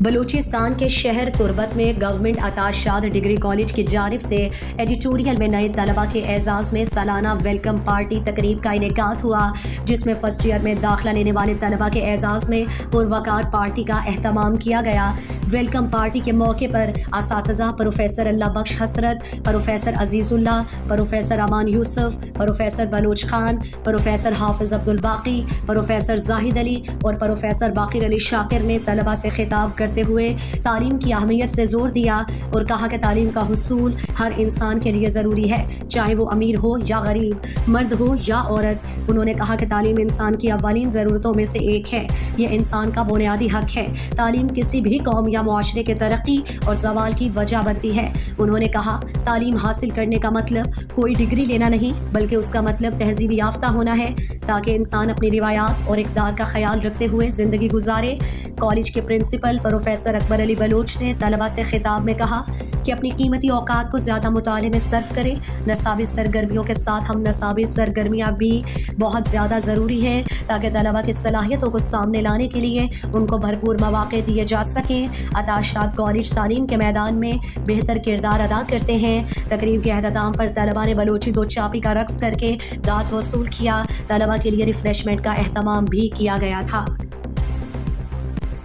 بلوچستان کے شہر تربت میں گورنمنٹ عطا شاد ڈگری کالج کی جانب سے ایڈیٹوریل میں نئے طلبہ کے اعزاز میں سالانہ ویلکم پارٹی تقریب کا انعقاد ہوا، جس میں فرسٹ ایئر میں داخلہ لینے والے طلبہ کے اعزاز میں پروقار پارٹی کا اہتمام کیا گیا۔ ویلکم پارٹی کے موقع پر اساتذہ پروفیسر اللہ بخش حسرت، پروفیسر عزیز اللہ، پروفیسر امان یوسف، پروفیسر بلوچ خان، پروفیسر حافظ عبدالباقی، پروفیسر زاہد علی اور پروفیسر باقر علی شاکر نے طلبہ سے خطاب کرتے ہوئے تعلیم کی اہمیت سے زور دیا اور کہا کہ تعلیم کا حصول ہر انسان کے لیے ضروری ہے، چاہے وہ امیر ہو یا غریب، مرد ہو یا عورت۔ انہوں نے کہا کہ تعلیم انسان کی اولین ضرورتوں میں سے ایک ہے، یہ انسان کا بنیادی حق ہے۔ تعلیم کسی بھی قوم یا معاشرے کے ترقی اور زوال کی وجہ بنتی ہے۔ انہوں نے کہا تعلیم حاصل کرنے کا مطلب کوئی ڈگری لینا نہیں، بلکہ اس کا مطلب تہذیب یافتہ ہونا ہے، تاکہ انسان اپنی روایات اور اقدار کا خیال رکھتے ہوئے زندگی گزارے۔ کالج کے پرنسپل پروفیسر اکبر علی بلوچ نے طلبہ سے خطاب میں کہا کہ اپنی قیمتی اوقات کو زیادہ مطالعے میں صرف کریں۔ نصابی سرگرمیوں کے ساتھ ہم نصابی سرگرمیاں بھی بہت زیادہ ضروری ہیں، تاکہ طلبہ کی صلاحیتوں کو سامنے لانے کے لیے ان کو بھرپور مواقع دیے جا سکیں۔ عطا شاد کالج تعلیم کے میدان میں بہتر کردار ادا کرتے ہیں۔ تقریب کے اختتام پر طلبہ نے بلوچی دو چاپی کا رقص کر کے دعوت وصول کیا۔ طلبہ کے لیے ریفریشمنٹ کا اہتمام بھی کیا گیا تھا۔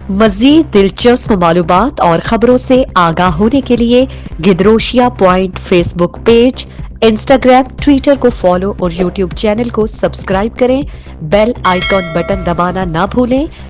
مزید دلچسپ معلومات اور خبروں سے آگاہ ہونے کے لیے Gedrosia point Facebook page, Instagram, Twitter کو فالو اور یوٹیوب چینل کو سبسکرائب کریں۔ بیل آئیکن بٹن دبانا نہ بھولیں